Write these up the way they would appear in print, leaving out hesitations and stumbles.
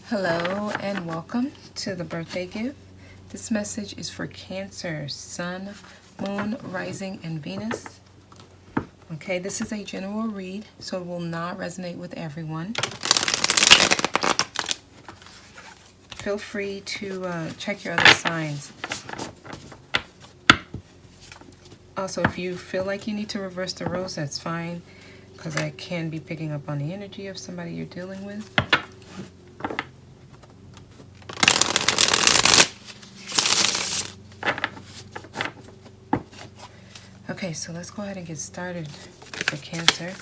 Hello and welcome to the birthday gift. This message is for Cancer, Sun, Moon, Rising, and Venus. Okay, this is a general read, so it will not resonate with everyone. Feel free to check your other signs. Also, if you feel like you need to reverse the roles, that's fine, because I can be picking up on the energy of somebody you're dealing with. Okay, so let's go ahead and get started for Cancer.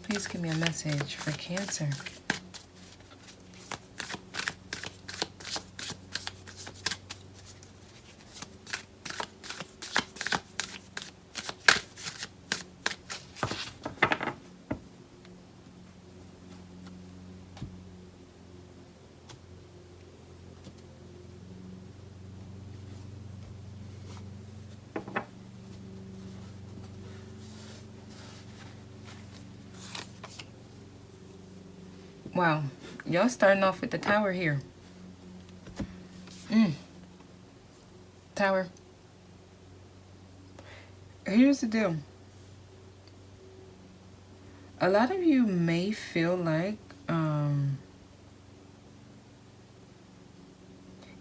Please give me a message for Cancer. Wow, y'all starting off with the Tower here. Tower. Here's the deal. A lot of you may feel like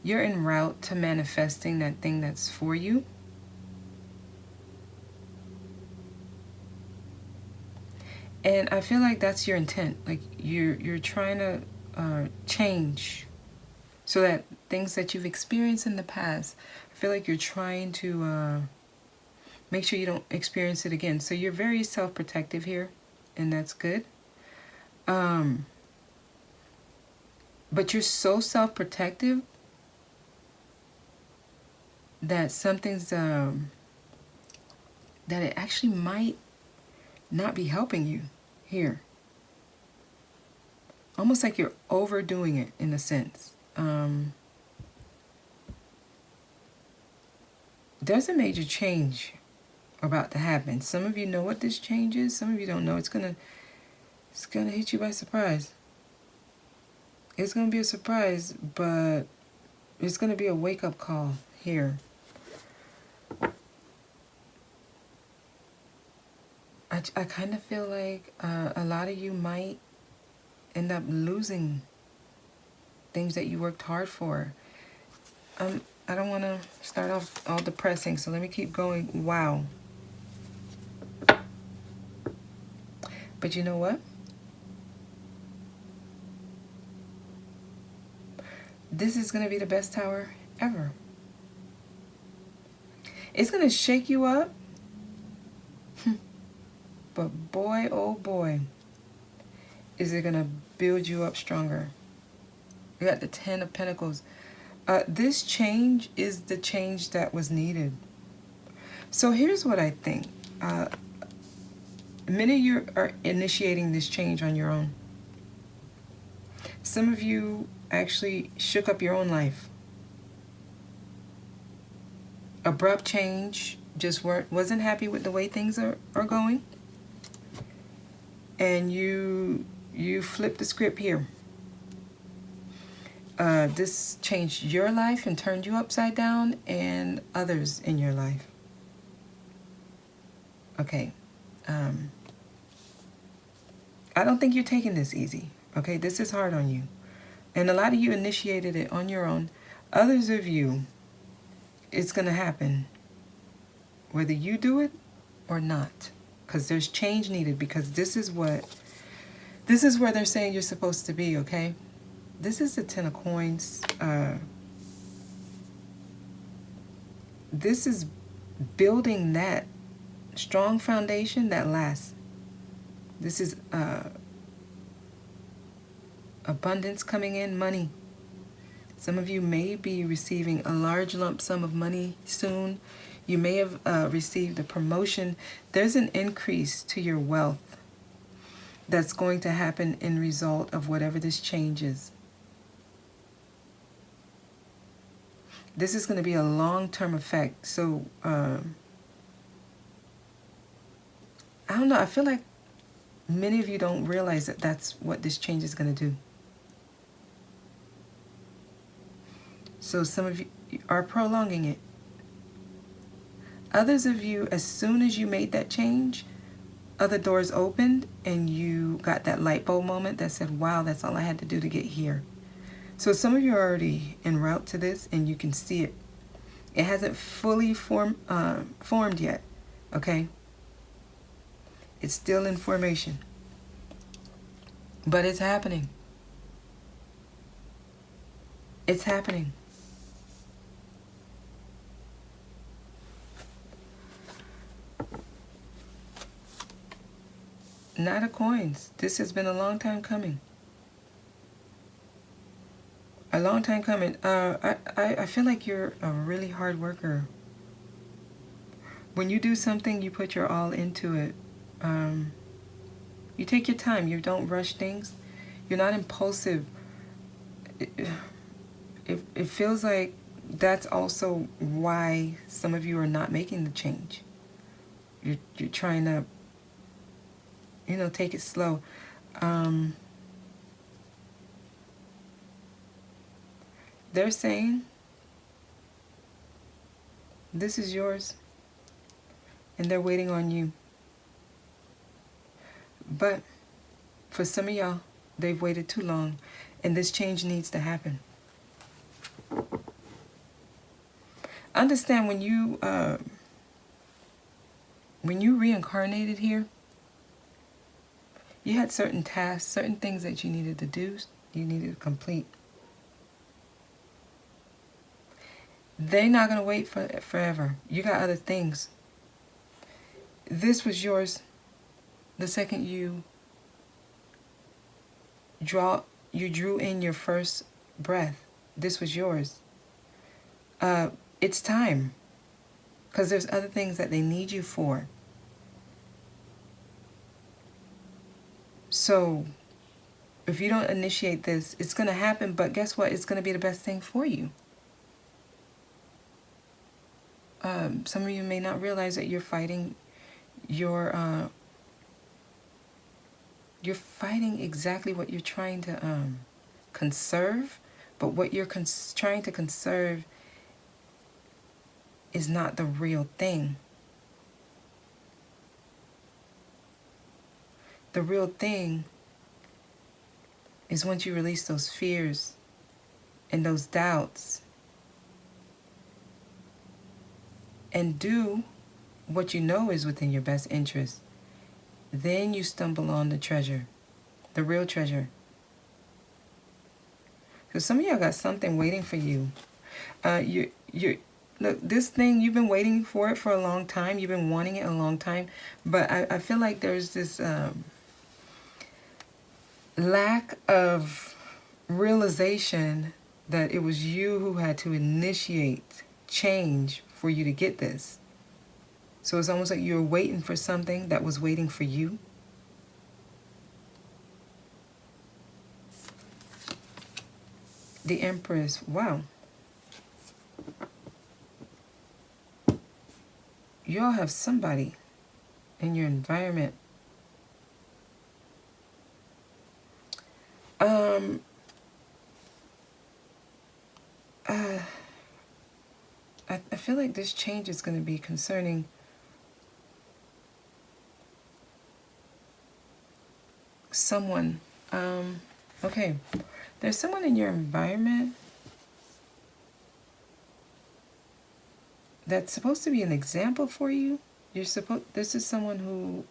you're en route to manifesting that thing that's for you. And I feel like that's your intent. Like you're trying to change so that things that you've experienced in the past, I feel like you're trying to make sure you don't experience it again. So you're very self-protective here, and that's good. But you're so self-protective that something's that it actually might not be helping you here. Almost like you're overdoing it in a sense. There's a major change about to happen. Some of you know what this change is. Some of you don't know. It's gonna hit you by surprise. It's gonna be a surprise, but it's gonna be a wake-up call here. I kind of feel like a lot of you might end up losing things that you worked hard for. I don't want to start off all depressing, so let me keep going. Wow. But you know what? This is going to be the best tower ever. It's going to shake you up. But boy, oh boy, is it going to build you up stronger. You got the 10 of Pentacles. This change is the change that was needed. So here's what I think. Many of you are initiating this change on your own. Some of you actually shook up your own life. Abrupt change, just wasn't happy with the way things are going. And you flipped the script here. This changed your life and turned you upside down and others in your life. Okay. I don't think you're taking this easy. Okay, this is hard on you. And a lot of you initiated it on your own. Others of you, it's going to happen. Whether you do it or not. Because there's change needed. Because this is where they're saying you're supposed to be, okay? This is the 10 of Coins. This is building that strong foundation that lasts. This is abundance coming in, money. Some of you may be receiving a large lump sum of money soon. You may have received a promotion. There's an increase to your wealth that's going to happen in result of whatever this change is. This is going to be a long-term effect. So, I don't know. I feel like Many of you don't realize that that's what this change is going to do. So some of you are prolonging it. Others of you, as soon as you made that change, other doors opened and you got that light bulb moment that said, wow, that's all I had to do to get here. So some of you are already en route to this and you can see it. It hasn't fully formed yet, okay? It's still in formation. But it's happening. It's happening. Knight of Coins. This has been a long time coming. A long time coming. I feel like you're a really hard worker. When you do something, you put your all into it. You take your time. You don't rush things. You're not impulsive. It feels like that's also why some of you are not making the change. You're trying to, take it slow. They're saying this is yours and they're waiting on you. But for some of y'all, they've waited too long and this change needs to happen. Understand when you reincarnated here, you had certain tasks, certain things that you needed to do, you needed to complete. They're not going to wait forever. You got other things. This was yours the second you drew in your first breath. This was yours. It's time. Because there's other things that they need you for. So, if you don't initiate this, it's going to happen, but guess what? It's going to be the best thing for you. Some of you may not realize that you're fighting you're fighting exactly what you're trying to conserve, but what you're trying to conserve is not the real thing. The real thing is once you release those fears and those doubts and do what you know is within your best interest, then you stumble on the treasure, the real treasure. Because some of y'all got something waiting for you. Look, this thing, you've been waiting for it for a long time. You've been wanting it a long time. But I feel like there's this lack of realization that it was you who had to initiate change for you to get this. So it's almost like you were waiting for something that was waiting for you. The Empress, wow. You all have somebody in your environment. I feel like this change is going to be concerning someone. Okay, there's someone in your environment that's supposed to be an example for you. This is someone who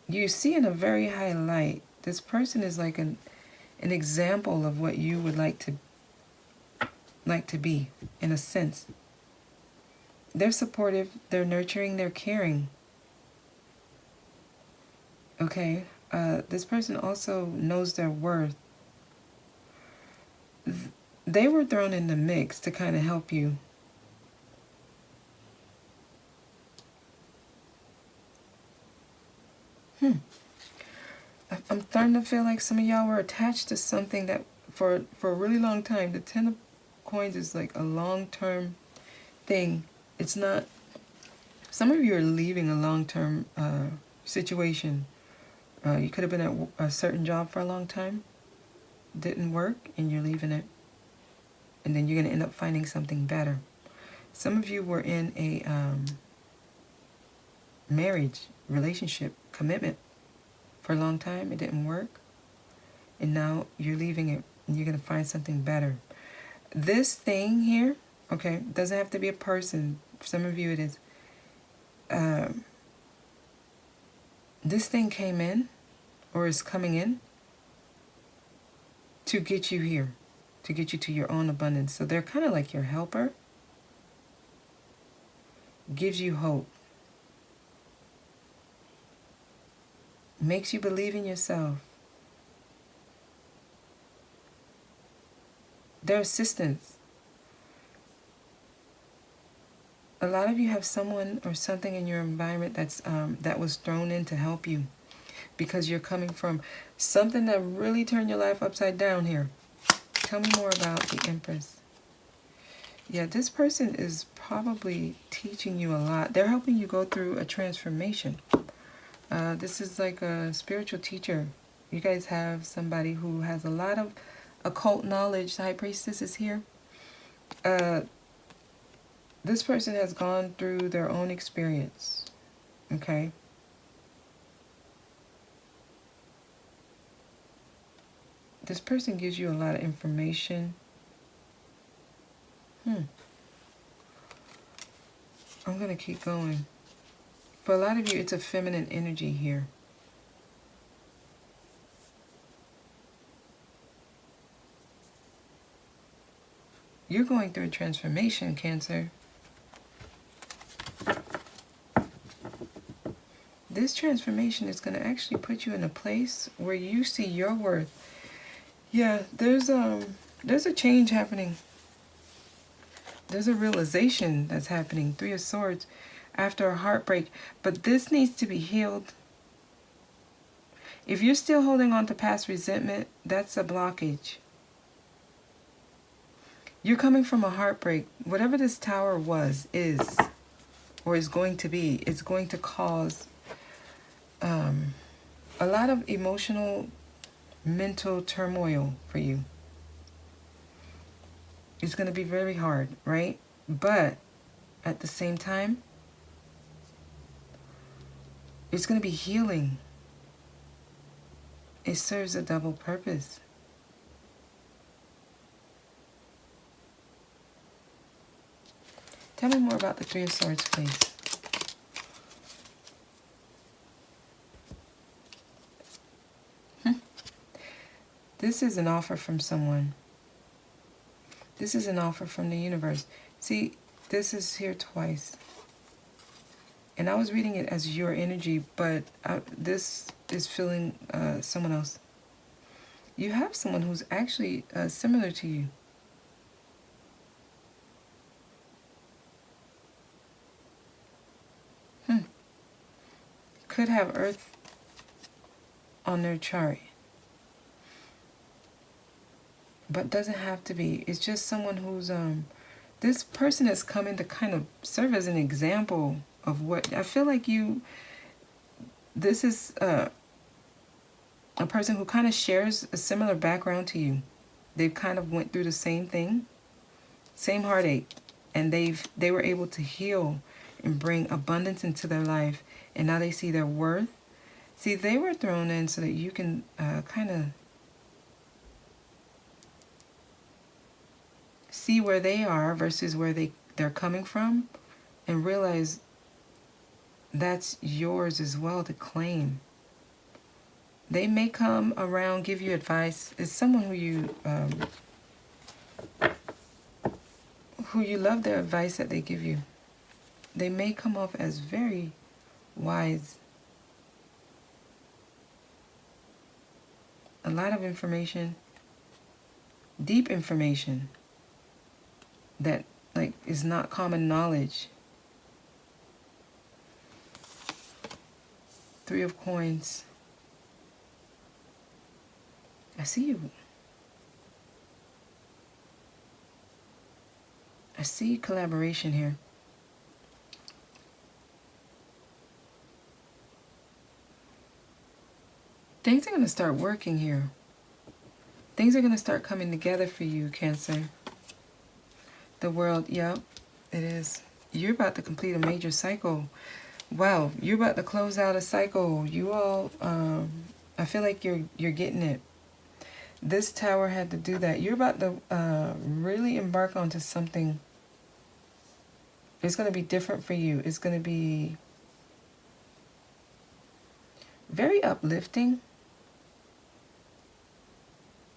you see in a very high light. This person is like an example of what you would like to be, in a sense. They're supportive, they're nurturing, they're caring. Okay, this person also knows their worth. They were thrown in the mix to kind of help you. I'm starting to feel like some of y'all were attached to something that for a really long time. The Ten of Coins is like a long-term thing. It's not Some of you are leaving a long-term situation. You could have been at a certain job for a long time, didn't work, and you're leaving it. And then you're going to end up finding something better. Some of you were in a marriage, relationship, commitment for a long time. It didn't work. And now you're leaving it and you're going to find something better. This thing here, okay, doesn't have to be a person. For some of you it is. This thing came in or is coming in to get you here, to get you to your own abundance. So they're kind of like your helper. Gives you hope. Makes you believe in yourself. Their assistance. A lot of you have someone or something in your environment that's that was thrown in to help you, because you're coming from something that really turned your life upside down here. Tell me more about the Empress. Yeah, this person is probably teaching you a lot. They're helping you go through a transformation. This is like a spiritual teacher. You guys have somebody who has a lot of occult knowledge. The High Priestess is here. This person has gone through their own experience. Okay? This person gives you a lot of information. I'm going to keep going. For a lot of you, it's a feminine energy here. You're going through a transformation, Cancer. This transformation is going to actually put you in a place where you see your worth. Yeah, there's a change happening. There's a realization that's happening. 3 of Swords after a heartbreak. But this needs to be healed. If you're still holding on to past resentment, that's a blockage. You're coming from a heartbreak. Whatever this tower was, is, or is going to be, it's going to cause a lot of emotional, mental turmoil for you. It's going to be very hard, right? But at the same time, it's going to be healing. It serves a double purpose. Tell me more about the 3 of Swords, please. This is an offer from someone. This is an offer from the universe. See, this is here twice. And I was reading it as your energy, but this is feeling someone else. You have someone who's actually similar to you. Could have Earth on their chart. But doesn't have to be. It's just someone who's this person is coming to kind of serve as an example of what I feel like you. This is a person who kind of shares a similar background to you. They've kind of went through the same thing, same heartache, and they were able to heal and bring abundance into their life, and now they see their worth. See, they were thrown in so that you can kind of see where they are versus where they're coming from, and realize that's yours as well to claim. They may come around, give you advice. It's someone who you love their advice that they give you. They may come off as very wise. A lot of information, deep information that like is not common knowledge. 3 of Coins. I see you. I see collaboration here. Things are going to start working here. Things are going to start coming together for you, Cancer. The World, yep, it is. You're about to complete a major cycle. Wow, you're about to close out a cycle. You all, I feel like you're getting it. This Tower had to do that. You're about to really embark onto something. It's going to be different for you. It's going to be very uplifting,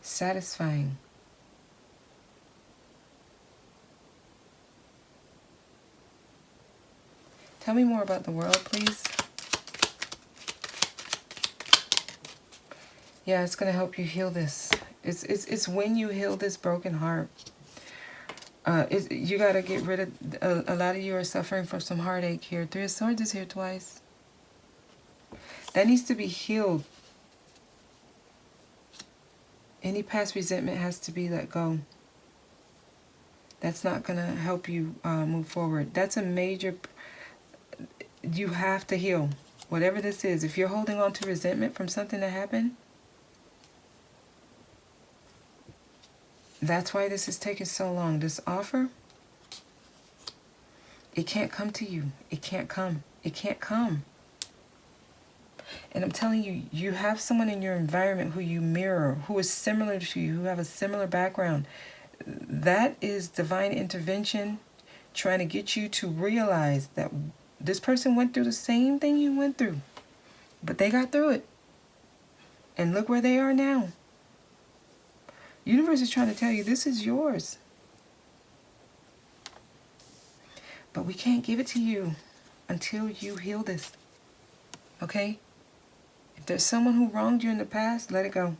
satisfying. Tell me more about the World, please. Yeah, it's going to help you heal this. It's when you heal this broken heart. You got to get rid of, a lot of you are suffering from some heartache here. Three of Swords is here twice. That needs to be healed. Any past resentment has to be let go. That's not going to help you move forward. That's a major, you have to heal. Whatever this is, if you're holding on to resentment from something that happened, that's why this is taking so long. This offer, it can't come to you. It can't come. It can't come. And I'm telling you, you have someone in your environment who you mirror, who is similar to you, who have a similar background. That is divine intervention trying to get you to realize that this person went through the same thing you went through, but they got through it. And look where they are now. Universe is trying to tell you this is yours. But we can't give it to you until you heal this. Okay? If there's someone who wronged you in the past, let it go.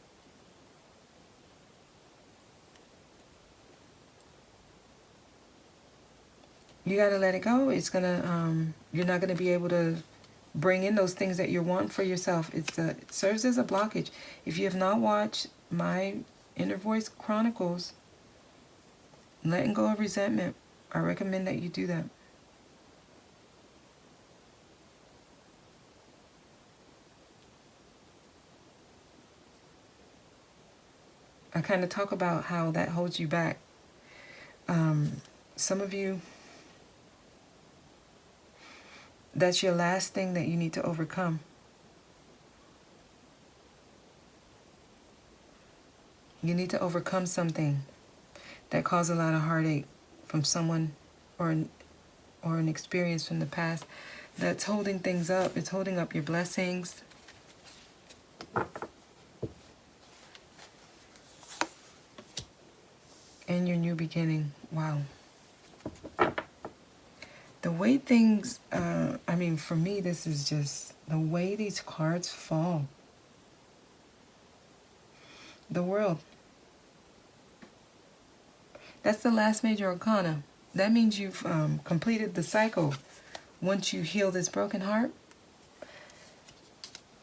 You got to let it go. It's going to, you're not going to be able to bring in those things that you want for yourself. It serves as a blockage. If you have not watched my Inner Voice Chronicles, letting go of resentment, I recommend that you do that. I kind of talk about how that holds you back. Some of you, that's your last thing that you need to overcome. You need to overcome something that caused a lot of heartache from someone or an experience from the past that's holding things up. It's holding up your blessings. And your new beginning. Wow. The way things, I mean, for me, this is just the way these cards fall. The World. That's the last major arcana. That means you've completed the cycle. Once you heal this broken heart,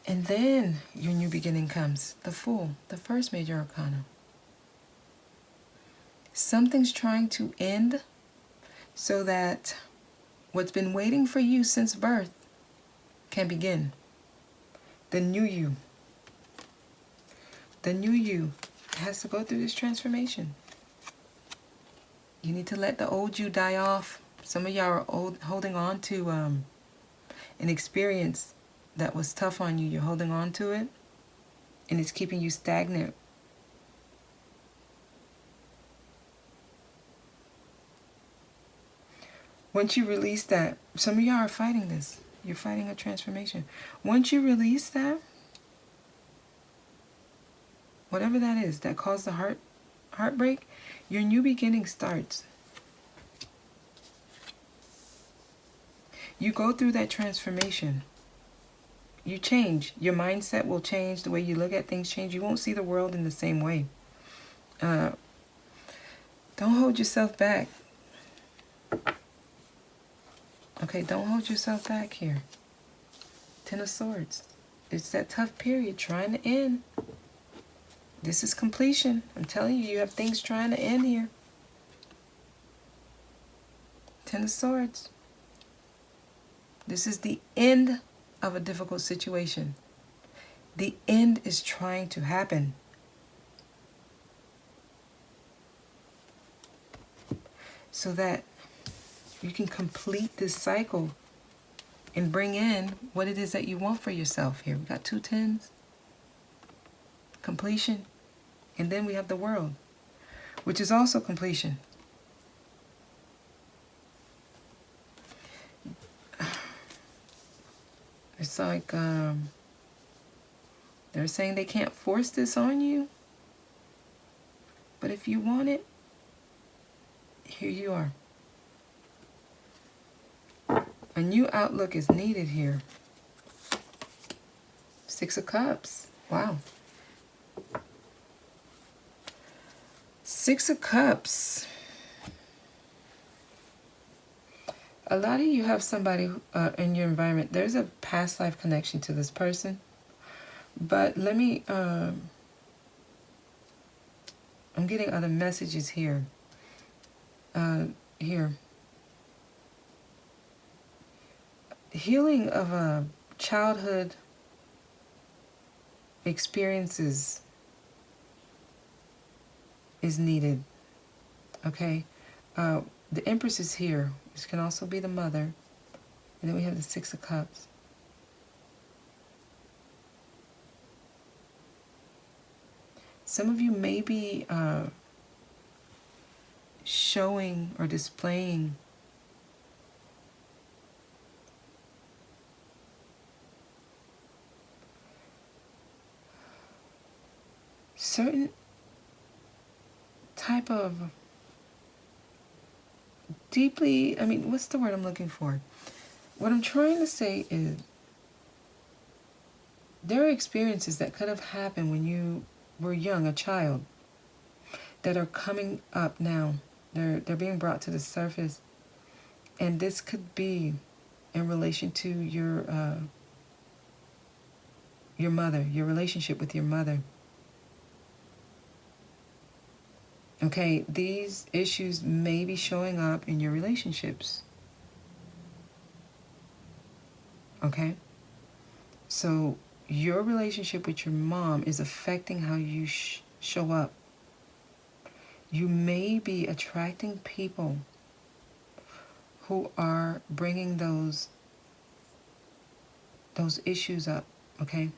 and then your new beginning comes. The Fool, the first major arcana. Something's trying to end so that what's been waiting for you since birth can begin. The new you. The new you has to go through this transformation. You need to let the old you die off. Some of y'all are holding on to an experience that was tough on you. You're holding on to it, and it's keeping you stagnant. Once you release that, some of y'all are fighting this. You're fighting a transformation. Once you release that, whatever that is that caused the heartbreak, your new beginning starts. You go through that transformation. You change. Your mindset will change. The way you look at things change. You won't see the world in the same way. Don't hold yourself back. Okay, don't hold yourself back here. Ten of Swords. It's that tough period trying to end. This is completion. I'm telling you, you have things trying to end here. Ten of Swords. This is the end of a difficult situation. The end is trying to happen. So that you can complete this cycle and bring in what it is that you want for yourself here. We got 2 tens, completion, and then we have the world, which is also completion. It's like they're saying they can't force this on you, but if you want it, here you are. A new outlook is needed here. 6 of Cups. Wow. 6 of Cups. A lot of you have somebody in your environment. There's a past life connection to this person. But let me, I'm getting other messages here. Healing of childhood experiences is needed. Okay? The Empress is here. This can also be the mother. And then we have the 6 of Cups. Some of you may be showing or displaying certain type of deeply, what's the word I'm looking for? What I'm trying to say is there are experiences that could have happened when you were young, a child, that are coming up now. They're being brought to the surface. And this could be in relation to your mother, your relationship with your mother. Okay, these issues may be showing up in your relationships. Okay? So your relationship with your mom is affecting how you show up. You may be attracting people who are bringing those issues up, okay?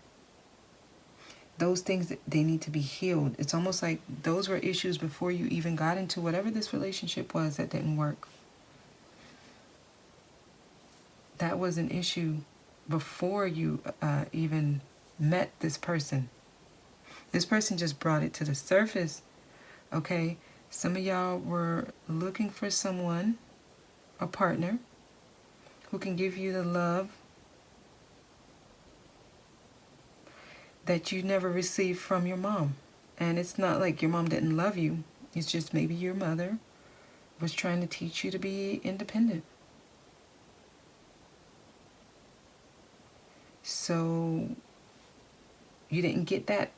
Those things, that they need to be healed. It's almost like those were issues before you even got into whatever this relationship was that didn't work. That was an issue before you even met this person. This person just brought it to the surface, okay? Some of y'all were looking for someone, a partner, who can give you the love that you never received from your mom. And it's not like your mom didn't love you. It's just maybe your mother was trying to teach you to be independent. So you didn't get that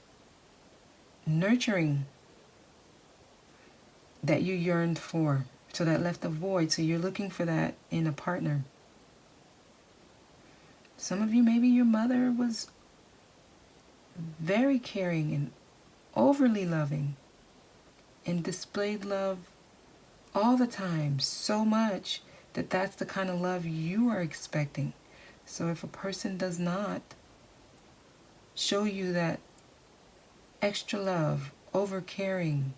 nurturing that you yearned for. So that left a void. So you're looking for that in a partner. Some of you, maybe your mother was very caring and overly loving and displayed love all the time, so much that that's the kind of love you are expecting. So if a person does not show you that extra love, over caring,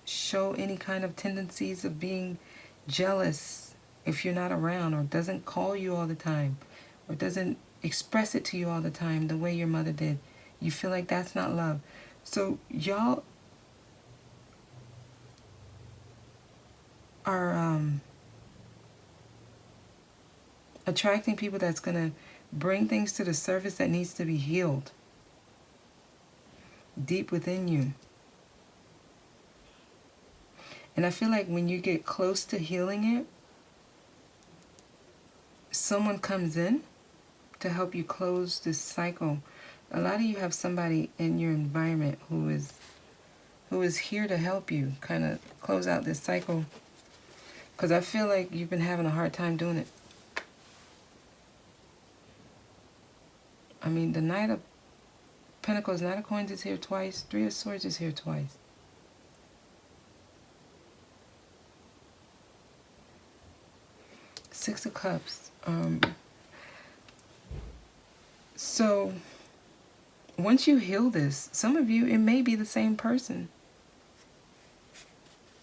show any kind of tendencies of being jealous if you're not around, or doesn't call you all the time, or doesn't express it to you all the time the way your mother did, you feel like that's not love. So y'all are attracting people that's going to bring things to the surface that needs to be healed deep within you. And I feel like when you get close to healing it, someone comes in to help you close this cycle. A lot of you have somebody in your environment who is here to help you kind of close out this cycle, because I feel like you've been having a hard time doing it. I mean, the Knight of Pentacles, Knight of Coins is here twice. Three of Swords is here twice. Six of Cups. So once you heal this, some of you, it may be the same person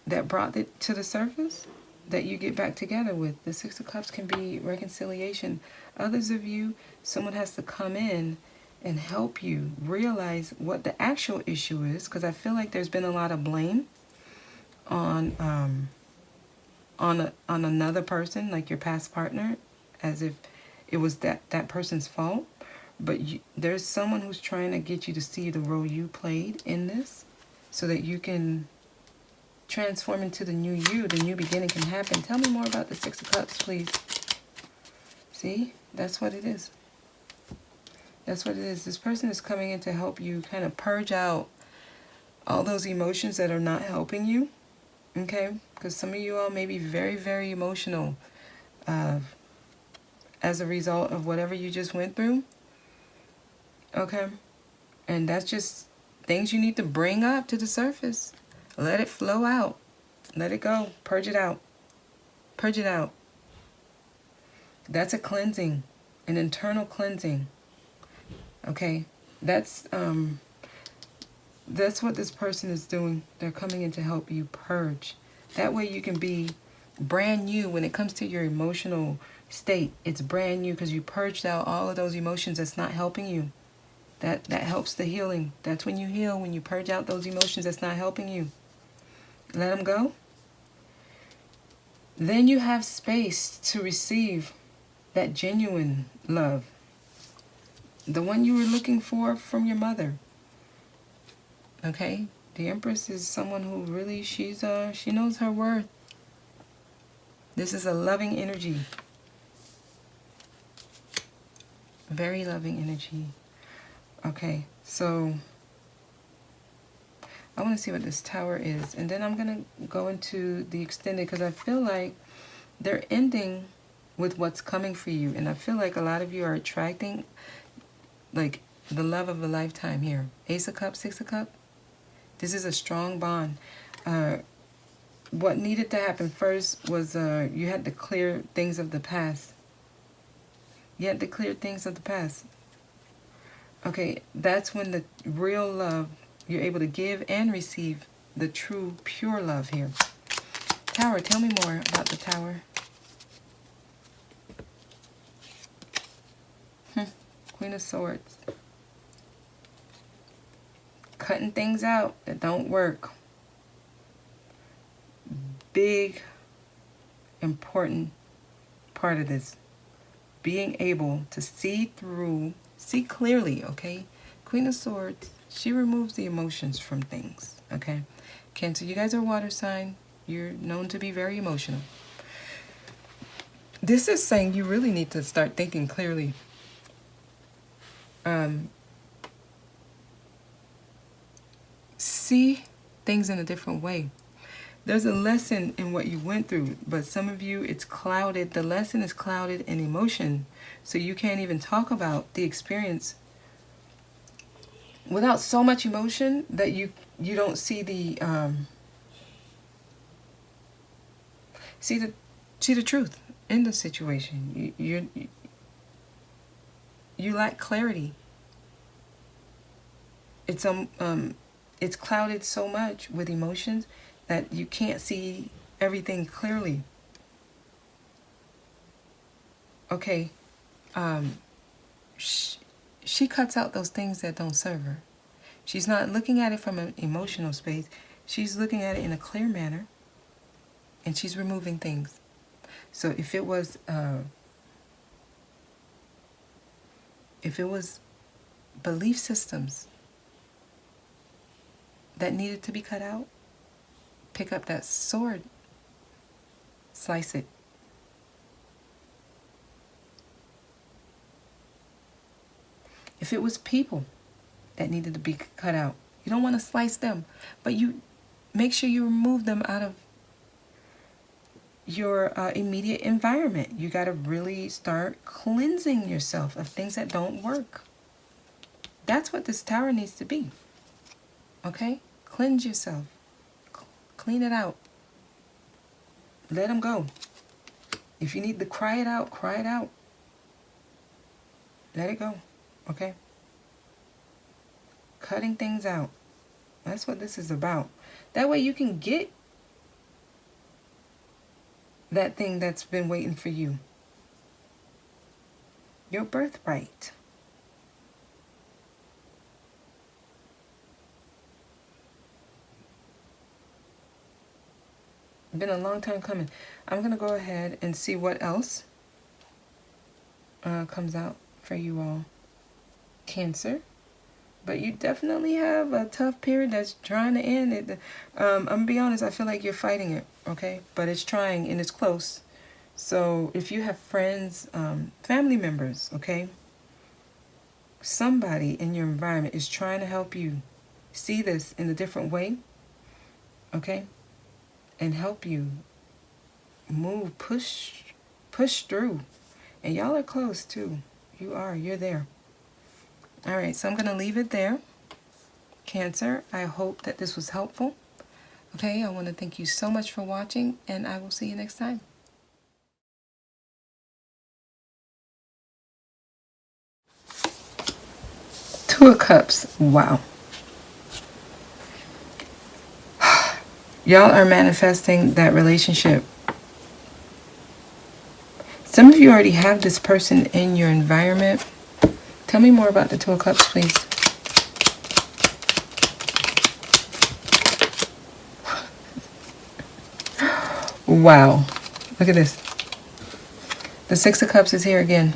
that brought it to the surface that you get back together with. The Six of Cups can be reconciliation. Others of you, someone has to come in and help you realize what the actual issue is, because I feel like there's been a lot of blame on another person, like your past partner, as if it was that person's fault. But there's someone who's trying to get you to see the role you played in this, so that you can transform into the new you. The new beginning can happen. Tell me more about the Six of Cups, please. See, that's what it is. That's what it is. This person is coming in to help you kind of purge out all those emotions that are not helping you. Okay? Because some of you all may be very, very emotional as a result of whatever you just went through. Okay? And that's just things you need to bring up to the surface. Let it flow out. Let it go. Purge it out. Purge it out. That's a cleansing. An internal cleansing. Okay? That's what this person is doing. They're coming in to help you purge. That way you can be brand new when it comes to your emotional state. It's brand new because you purged out all of those emotions that's not helping you. That helps the healing. That's when you heal, when you purge out those emotions that's not helping you. Let them go. Then you have space to receive that genuine love. The one you were looking for from your mother. Okay? The Empress is someone who really, she knows her worth. This is a loving energy. Very loving energy. Okay, so I want to see what this Tower is. And then I'm going to go into the extended, because I feel like they're ending with what's coming for you. And I feel like a lot of you are attracting, like, the love of a lifetime here. Ace of Cups, Six of Cups. This is a strong bond. What needed to happen first was you had to clear things of the past. You had to clear things of the past. Okay, that's when the real love, you're able to give and receive the true, pure love here. Tower, tell me more about the Tower. Queen of Swords. Cutting things out that don't work. Big, important part of this. Being able to see through, see clearly, okay? Queen of Swords, she removes the emotions from things, okay? Cancer, you guys are water sign. You're known to be very emotional. This is saying you really need to start thinking clearly. See things in a different way. There's a lesson in what you went through, but some of you, it's clouded. The lesson is clouded in emotion, so you can't even talk about the experience without so much emotion that you don't see the see the truth in the situation. You lack clarity. It's clouded so much with emotions that you can't see everything clearly. Okay, she cuts out those things that don't serve her. She's not looking at it from an emotional space. She's looking at it in a clear manner, and she's removing things. So if it was belief systems that needed to be cut out, pick up that sword, slice it. If it was people that needed to be cut out, you don't want to slice them, but you make sure you remove them out of your immediate environment. You got to really start cleansing yourself of things that don't work. That's what this tower needs to be. Okay? Cleanse yourself. Clean it out. Let them go. If you need to cry it out, cry it out. Let it go. Okay? Cutting things out. That's what this is about. That way you can get that thing that's been waiting for you. Your birthright. Been a long time coming. I'm going to go ahead and see what else comes out for you all. Cancer. But you definitely have a tough period that's trying to end. I'm going to be honest, I feel like you're fighting it, okay? But it's trying and it's close. So if you have friends, family members, okay? Somebody in your environment is trying to help you see this in a different way, okay? And help you move, push through. And y'all are close too. You're there. All right, so I'm going to leave it there. Cancer, I hope that this was helpful. Okay, I want to thank you so much for watching, and I will see you next time. Two of Cups. Wow. Y'all are manifesting that relationship. Some of you already have this person in your environment. Tell me more about the Two of Cups, please. Wow. Look at this. The Six of Cups is here again.